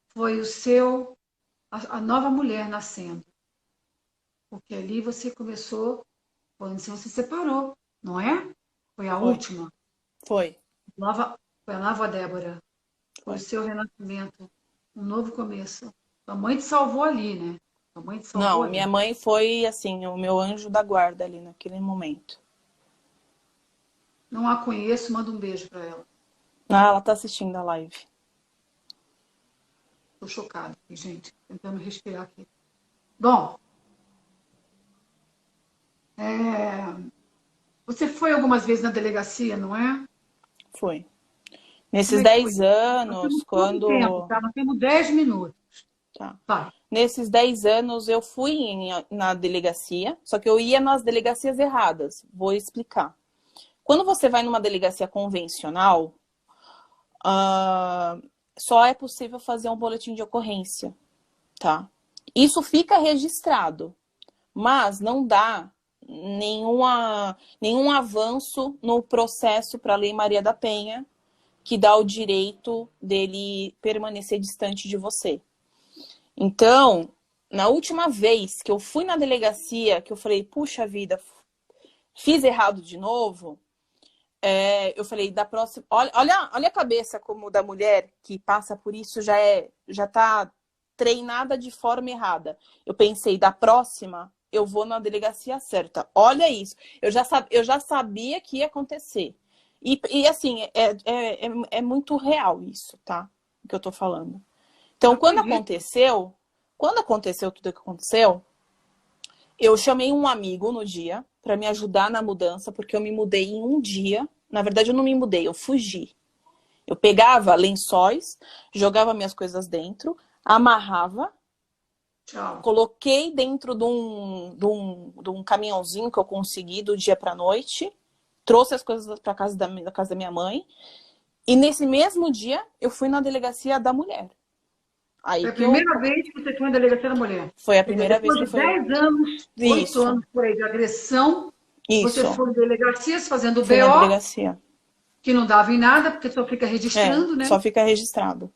foi a nova mulher nascendo. Porque ali você começou, quando você se separou, não é? Foi a última. Foi. Foi a nova Débora. Foi o seu renascimento. Um novo começo. Sua mãe te salvou ali, né? Sua mãe te salvou Não, ali. minha mãe foi, assim, o meu anjo da guarda ali naquele momento. Não a conheço, manda um beijo para ela. Ah, ela tá assistindo a live. Tô chocada, gente. Tentando respirar aqui. Bom, você foi algumas vezes na delegacia, não é? Foi. Nesses 10 anos, quando... Tempo, tá? Nós temos 10 minutos. Tá. Vai. Nesses 10 anos, eu fui na delegacia, só que eu ia nas delegacias erradas. Vou explicar. Quando você vai numa delegacia convencional, só é possível fazer um boletim de ocorrência, tá? Isso fica registrado, mas não dá nenhum avanço no processo para a Lei Maria da Penha, que dá o direito dele permanecer distante de você. Então, na última vez que eu fui na delegacia, que eu falei, puxa vida, fiz errado de novo, eu falei, da próxima... Olha a cabeça como da mulher que passa por isso, já tá treinada de forma errada. Eu pensei, da próxima, eu vou na delegacia certa. Olha isso. Eu já sabia que ia acontecer. E assim, é muito real isso, tá? O que eu tô falando. Então, quando aconteceu tudo o que aconteceu, eu chamei um amigo no dia para me ajudar na mudança, porque eu me mudei em um dia. Na verdade, eu não me mudei, eu fugi. Eu pegava lençóis, jogava minhas coisas dentro, amarrava, coloquei dentro de um caminhãozinho que eu consegui do dia para noite, trouxe as coisas para casa da minha mãe, e nesse mesmo dia eu fui na delegacia da mulher. Aí foi a primeira vez que você foi na delegacia da mulher? Foi a primeira vez que foi. 10 anos, 8 anos por aí de agressão, você foi na delegacia fazendo o BO, na delegacia. Que não dava em nada, porque só fica registrando, né? Só fica registrado.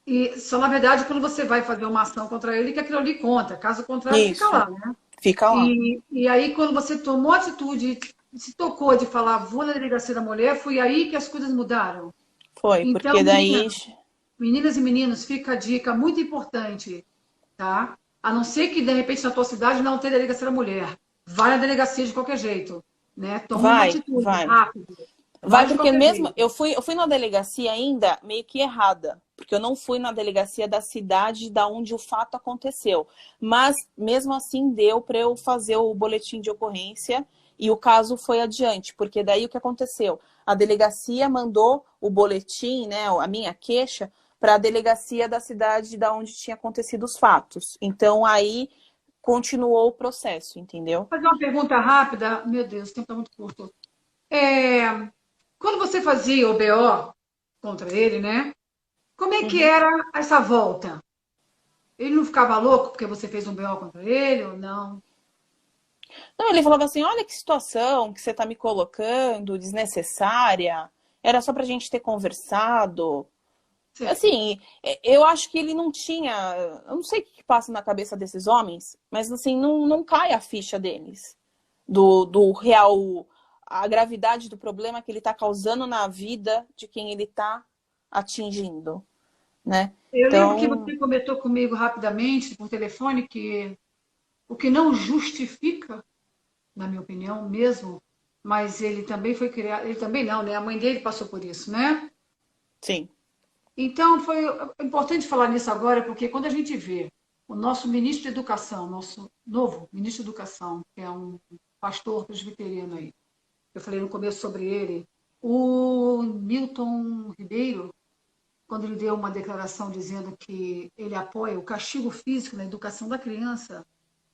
E só, na verdade, quando você vai fazer uma ação contra ele, que aquilo ali conta. Caso contrário, fica Isso, lá, né? fica lá. E aí, quando você tomou atitude, se tocou de falar, vou na delegacia da mulher, foi aí que as coisas mudaram. Foi, Então, porque daí. meninas e meninos, fica a dica muito importante, tá? A não ser que, de repente, na tua cidade não tenha delegacia da mulher. Vai na delegacia de qualquer jeito, né? Tome uma Vai, atitude vai. rápido. Vai Vai de porque qualquer mesmo jeito. eu fui na delegacia ainda meio que errada, porque eu não fui na delegacia da cidade da onde o fato aconteceu. Mas mesmo assim deu para eu fazer o boletim de ocorrência e o caso foi adiante, porque daí o que aconteceu? A delegacia mandou o boletim, né, a minha queixa, para a delegacia da cidade da onde tinha acontecido os fatos. Então aí continuou o processo, entendeu? Vou fazer uma pergunta rápida. Meu Deus, o tempo está muito curto. É, quando você fazia o BO contra ele, né? Como é que Uhum. era essa volta? Ele não ficava louco porque você fez um BO contra ele ou não? Não, ele falava assim: olha que situação que você está me colocando, desnecessária. Era só para a gente ter conversado. Certo. Assim, eu acho que ele não tinha. Eu não sei o que passa na cabeça desses homens, mas assim, não cai a ficha deles. Do real. A gravidade do problema que ele está causando na vida de quem ele está atingindo, né? Eu lembro que Então, você comentou comigo rapidamente por telefone que o que não justifica, na minha opinião mesmo, mas ele também foi criado, ele também não, né? A mãe dele passou por isso, né? sim, Então foi importante falar nisso agora, porque quando a gente vê o nosso ministro da Educação, nosso novo ministro da Educação, que é um pastor presbiteriano aí, eu falei no começo sobre ele, o Milton Ribeiro, quando ele deu uma declaração dizendo que ele apoia o castigo físico na educação da criança,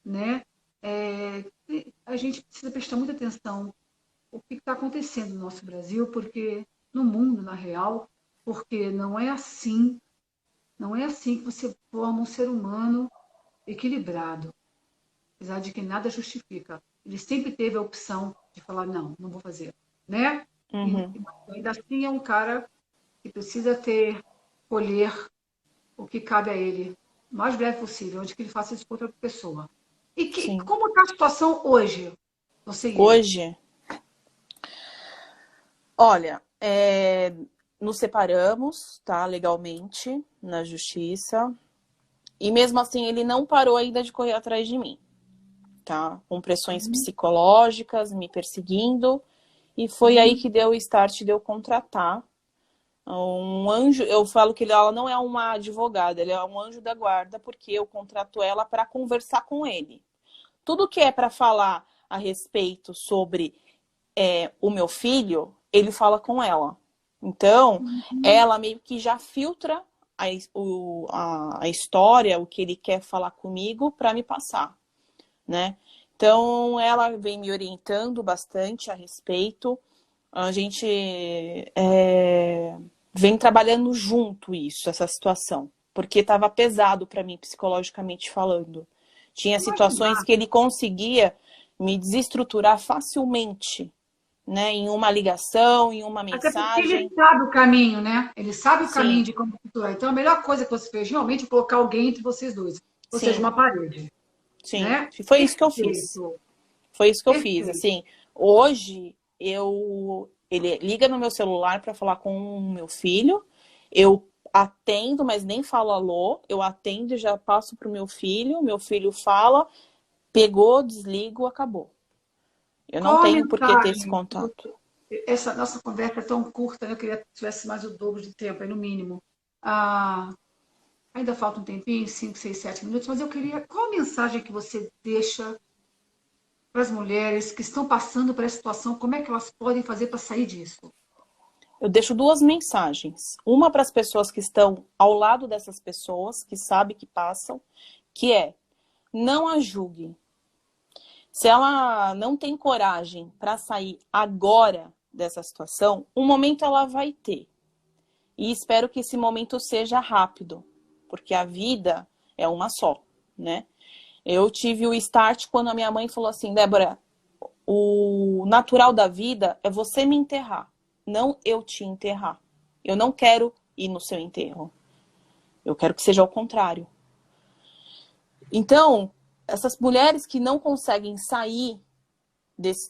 né? É, a gente precisa prestar muita atenção o que está acontecendo no nosso Brasil, porque no mundo, na real, porque não é assim que você forma um ser humano equilibrado, apesar de que nada justifica. Ele sempre teve a opção de falar, não, não vou fazer, né? E uhum, ainda assim é um cara que precisa colher o que cabe a ele o mais breve possível, onde que ele faça isso com outra pessoa. sim. Como está a situação hoje, você e ele? Hoje, olha, nos separamos, tá, legalmente, na justiça. E mesmo assim, ele não parou ainda de correr atrás de mim, tá? Com pressões Uhum. psicológicas, me perseguindo. E foi aí Uhum. que deu o start de eu contratar um anjo. Eu falo que ela não é uma advogada, ela é um anjo da guarda, porque eu contrato ela para conversar com ele. Tudo que é para falar a respeito sobre o meu filho, ele fala com ela. Então, Uhum. ela meio que já filtra a história, o que ele quer falar comigo, para me passar, né? Então, ela vem me orientando bastante a respeito. A gente vem trabalhando junto isso, essa situação, porque estava pesado para mim, psicologicamente falando. Tinha situações Imaginar. que ele conseguia me desestruturar facilmente, né? Em uma ligação, em uma Até porque ele mensagem. sabe o caminho, né? Ele sabe o caminho Sim, de como estruturar. Então, a melhor coisa que você fez realmente é colocar alguém entre vocês dois. Ou seja, sim, uma parede, sim. né? Foi isso que eu fiz. Perfeito. Foi isso que eu fiz. Perfeito. Assim, hoje ele liga no meu celular para falar com o meu filho. Eu atendo, mas nem falo alô. Eu atendo e já passo pro meu filho. Meu filho fala, pegou, desligo, acabou. Eu não Qual a tenho por que ter esse mensagem? contato. Essa nossa conversa é tão curta, né? Eu queria que tivesse mais o dobro de tempo, aí no mínimo. Ah, ainda falta um tempinho, 5, 6, 7 minutos, mas eu queria. Qual a mensagem que você deixa para as mulheres que estão passando por essa situação? Como é que elas podem fazer para sair disso? Eu deixo duas mensagens. Uma para as pessoas que estão ao lado dessas pessoas, que sabem que passam, que é: não a julgue. Se ela não tem coragem para sair agora dessa situação, um momento ela vai ter. E espero que esse momento seja rápido, porque a vida é uma só, né? Eu tive o start quando a minha mãe falou assim: Débora, o natural da vida é você me enterrar, não eu te enterrar. Eu não quero ir no seu enterro. Eu quero que seja ao contrário. Então, essas mulheres que não conseguem sair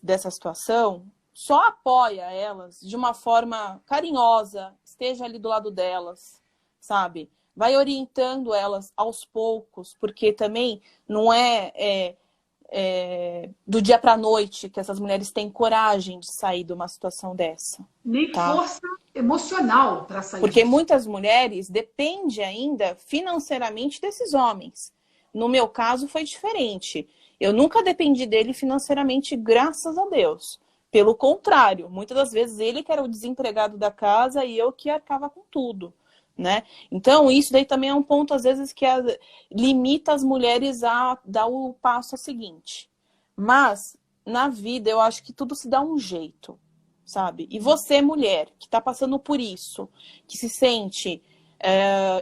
dessa situação, só apoia elas de uma forma carinhosa, esteja ali do lado delas, sabe? Vai orientando elas aos poucos, porque também não é do dia para a noite que essas mulheres têm coragem de sair de uma situação dessa. Nem Tá? força emocional para sair Porque disso. muitas mulheres dependem ainda financeiramente desses homens. No meu caso foi diferente. Eu nunca dependi dele financeiramente, graças a Deus. Pelo contrário, muitas das vezes ele que era o desempregado da casa e eu que arcava com tudo, né? Então, isso daí também é um ponto, às vezes, que limita as mulheres a dar o passo seguinte. Mas, na vida, eu acho que tudo se dá um jeito, sabe? E você, mulher, que está passando por isso, que se sente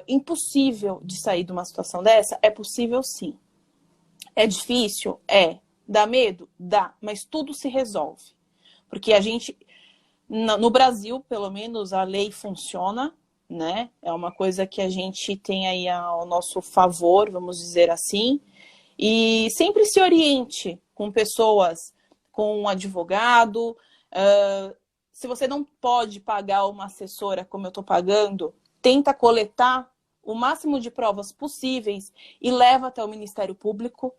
impossível de sair de uma situação dessa, é possível sim. É difícil? É. Dá medo? Dá. Mas tudo se resolve. Porque a gente, no Brasil, pelo menos, a lei funciona, né? É uma coisa que a gente tem aí ao nosso favor, vamos dizer assim. E sempre se oriente com pessoas, com um advogado. Se você não pode pagar uma assessora como eu estou pagando, tenta coletar o máximo de provas possíveis e leva até o Ministério Público,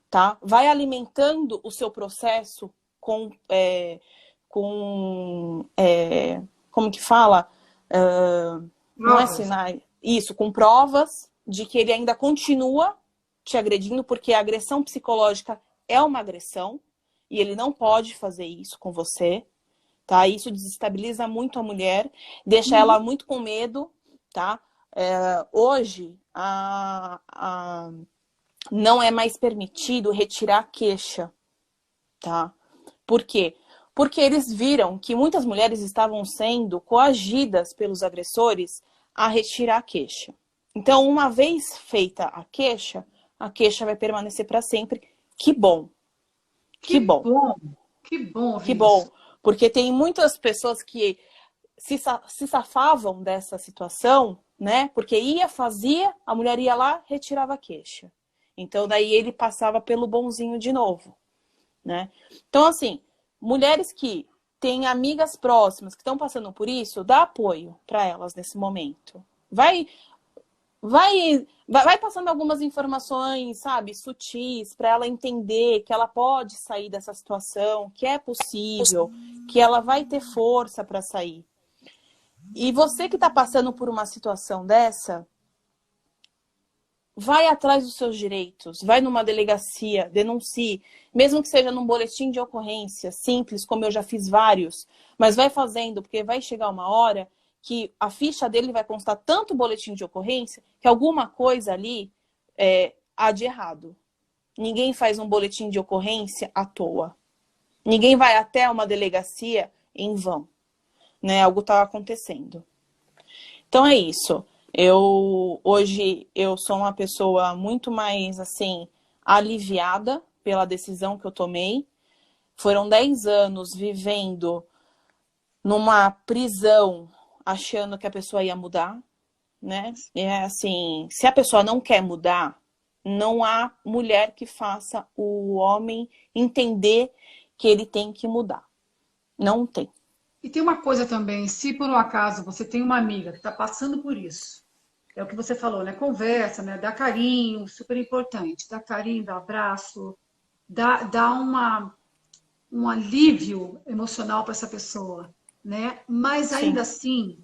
tá? Vai alimentando o seu processo com como que fala? Não é Provas. sinais. Isso, com provas de que ele ainda continua te agredindo, porque a agressão psicológica é uma agressão e ele não pode fazer isso com você, tá? Isso desestabiliza muito a mulher, deixa ela muito com medo, tá? Hoje, não é mais permitido retirar a queixa, tá? Por quê? Porque eles viram que muitas mulheres estavam sendo coagidas pelos agressores a retirar a queixa. Então, uma vez feita a queixa vai permanecer para sempre. Que bom. Que Que bom. bom. Que bom Que ouvir bom. isso. Porque tem muitas pessoas que se safavam dessa situação, né? Porque fazia, a mulher ia lá, retirava a queixa. Então, daí ele passava pelo bonzinho de novo, né? Então, assim, mulheres que têm amigas próximas que estão passando por isso, dá apoio para elas nesse momento. Vai passando algumas informações, sabe, sutis, para ela entender que ela pode sair dessa situação, que é possível, que ela vai ter força para sair. E você que está passando por uma situação dessa, vai atrás dos seus direitos, vai numa delegacia, denuncie, mesmo que seja num boletim de ocorrência, simples, como eu já fiz vários, mas vai fazendo, porque vai chegar uma hora que a ficha dele vai constar tanto boletim de ocorrência que alguma coisa ali há de errado. Ninguém faz um boletim de ocorrência à toa. Ninguém vai até uma delegacia em vão, né? Algo está acontecendo. Então é isso. Hoje eu sou uma pessoa muito mais assim aliviada pela decisão que eu tomei. Foram 10 anos vivendo numa prisão, achando que a pessoa ia mudar, né? É assim, se a pessoa não quer mudar, não há mulher que faça o homem entender que ele tem que mudar. Não tem. E tem uma coisa também, se por um acaso você tem uma amiga que está passando por isso, é o que você falou, né? Conversa, né? Dá carinho, super importante. Dá carinho, dá abraço, dá um alívio emocional para essa pessoa, né? Mas ainda Sim,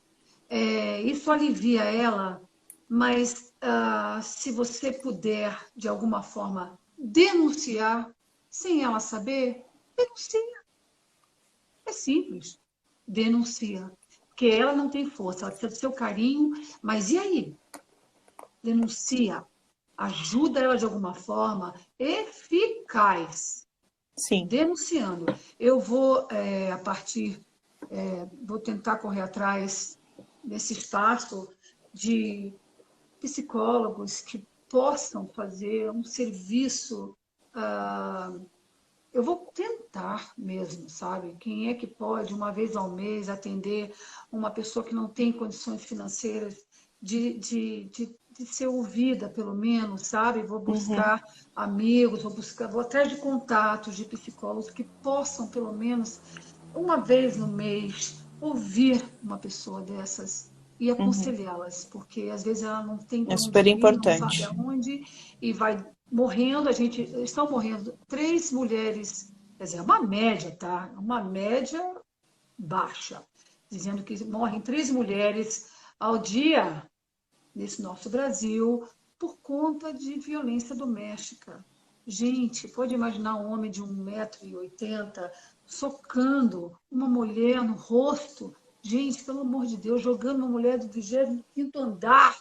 assim, isso alivia ela, mas se você puder, de alguma forma, denunciar, sem ela saber, denuncia. É simples. Denuncia. Porque ela não tem força, ela precisa do seu carinho, mas e aí? Denuncia. Ajuda ela de alguma forma eficaz. sim, Denunciando. Eu vou, vou tentar correr atrás desse espaço de psicólogos que possam fazer um serviço. Eu vou tentar mesmo, sabe? Quem é que pode, uma vez ao mês, atender uma pessoa que não tem condições financeiras? de ser ouvida, pelo menos, sabe? Vou buscar amigos, vou atrás de contatos de psicólogos que possam, pelo menos, uma vez no mês, ouvir uma pessoa dessas e aconselhá-las, porque às vezes ela não tem É para onde super ir, não sabe importante. aonde, e vai morrendo. Estão morrendo 3 mulheres, quer dizer, é uma média, tá? Uma média baixa, dizendo que morrem 3 mulheres ao dia nesse nosso Brasil por conta de violência doméstica. Gente, pode imaginar um homem de 1,80 m socando uma mulher no rosto? Gente, pelo amor de Deus, jogando uma mulher do 25º andar.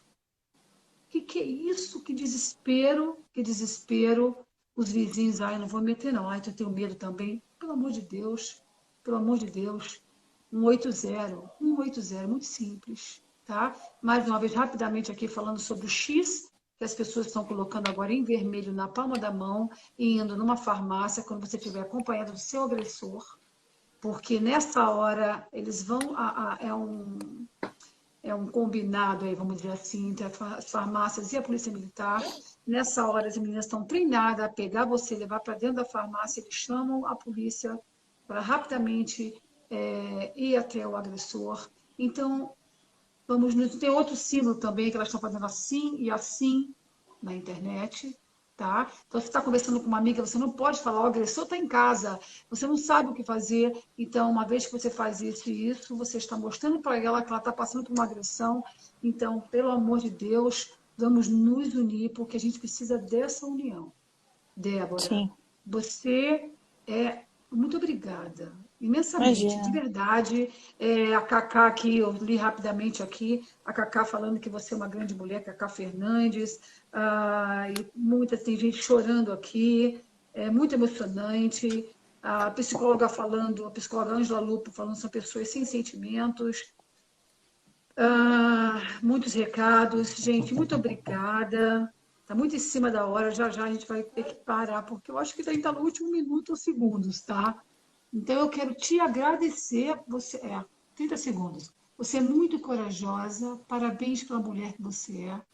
Que é isso? Que desespero, que desespero. Os vizinhos, ai, não vou meter não, ai, eu tenho medo também. Pelo amor de Deus, pelo amor de Deus. 180, muito simples, tá? Mais uma vez, rapidamente aqui falando sobre o X, que as pessoas estão colocando agora em vermelho na palma da mão e indo numa farmácia quando você estiver acompanhado do seu agressor, porque nessa hora eles vão, é um combinado aí, vamos dizer assim, entre as farmácias e a Polícia Militar. Nessa hora as meninas estão treinadas a pegar você, levar para dentro da farmácia, eles chamam a polícia para rapidamente ir até o agressor. Então, tem outro símbolo também, que elas estão fazendo assim e assim na internet, tá? Então, você está conversando com uma amiga, você não pode falar, o agressor está em casa, você não sabe o que fazer. Então, uma vez que você faz isso e isso, você está mostrando para ela que ela está passando por uma agressão. Então, pelo amor de Deus, vamos nos unir, porque a gente precisa dessa união. Débora, Sim, você é... Muito obrigada, imensamente, de imagina. verdade. A Cacá aqui, eu li rapidamente aqui, a Cacá falando que você é uma grande mulher, Cacá Fernandes, e tem gente chorando aqui, é muito emocionante. A psicóloga falando, a psicóloga Ângela Lupo falando, são pessoas sem sentimentos. Muitos recados. Gente, muito obrigada. Está muito em cima da hora, já já a gente vai ter que parar, porque eu acho que ainda está no último minuto ou segundos, tá? Então eu quero te agradecer. 30 segundos. Você é muito corajosa, parabéns pela mulher que você é. Muito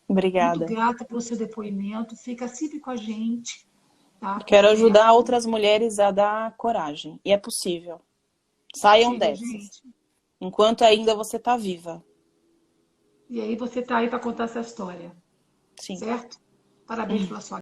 Obrigada. grata pelo seu depoimento, fica sempre com a gente, tá? Quero Porque ajudar outras mulheres a dar coragem. E é possível. Saiam possível, dessas. gente. Enquanto ainda você está viva. E aí você está aí para contar essa história, Sim. certo? Parabéns pela sua